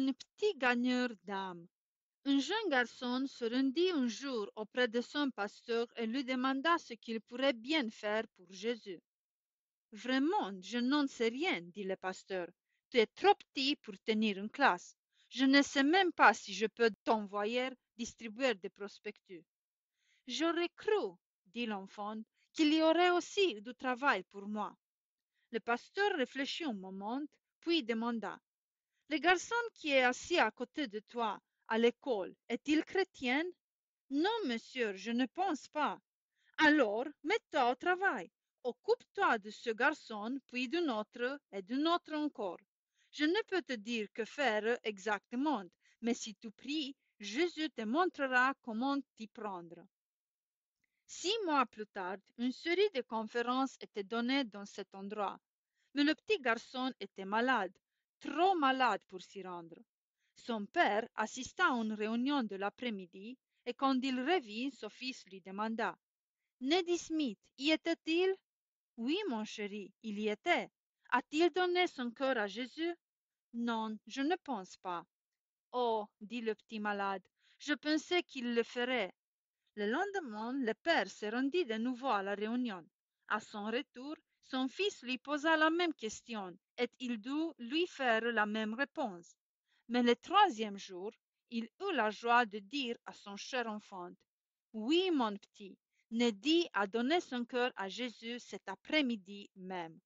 un petit gagneur d'âme. Un jeune garçon se rendit un jour auprès de son pasteur et lui demanda ce qu'il pourrait bien faire pour Jésus. Vraiment, je n'en sais rien, dit le pasteur. Tu es trop petit pour tenir une classe. Je ne sais même pas si je peux t'envoyer distribuer des prospectus. J'aurais cru, dit l'enfant, qu'il y aurait aussi du travail pour moi. Le pasteur réfléchit un moment, puis demanda, le garçon qui est assis à côté de toi à l'école est-il chrétien? Non, monsieur, je ne pense pas. Alors, mets-toi au travail. Occupe-toi de ce garçon, puis d'un autre et d'un autre encore. Je ne peux te dire que faire exactement, mais si tu pries, Jésus te montrera comment t'y prendre. 6 mois plus tard, une série de conférences était donnée dans cet endroit, mais le petit garçon était malade, trop malade pour s'y rendre. Son père assista à une réunion de l'après-midi et quand il revint, son fils lui demanda Neddy Smith, y était-il? Oui, mon chéri, il y était. A-t-il donné son cœur à Jésus? Non, je ne pense pas. Oh, dit le petit malade, je pensais qu'il le ferait. Le lendemain, le père se rendit de nouveau à la réunion. À son retour, son fils lui posa la même question et il dut lui faire la même réponse. Mais le troisième jour, il eut la joie de dire à son cher enfant, oui, mon petit, Neddy a donné son cœur à Jésus cet après-midi même.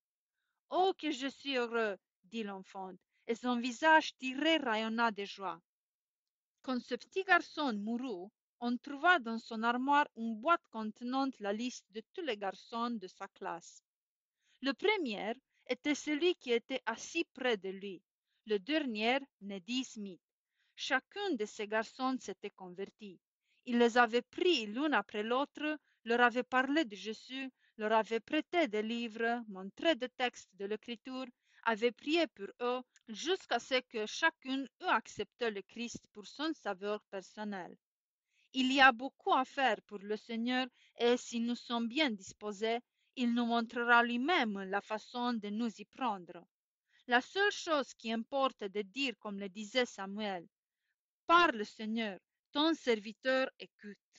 Oh, que je suis heureux, dit l'enfant, et son visage tiré rayonna de joie. Quand ce petit garçon mourut, on trouva dans son armoire une boîte contenant la liste de tous les garçons de sa classe. Le premier était celui qui était assis près de lui. Le dernier, Neddy Smith. Chacun de ces garçons s'était converti. Il les avait pris l'un après l'autre, leur avait parlé de Jésus, leur avait prêté des livres, montré des textes de l'Écriture, avait prié pour eux, jusqu'à ce que chacun eût accepté le Christ pour son sauveur personnel. Il y a beaucoup à faire pour le Seigneur et si nous sommes bien disposés, il nous montrera lui-même la façon de nous y prendre. La seule chose qui importe est de dire comme le disait Samuel, Parle Seigneur, ton serviteur écoute.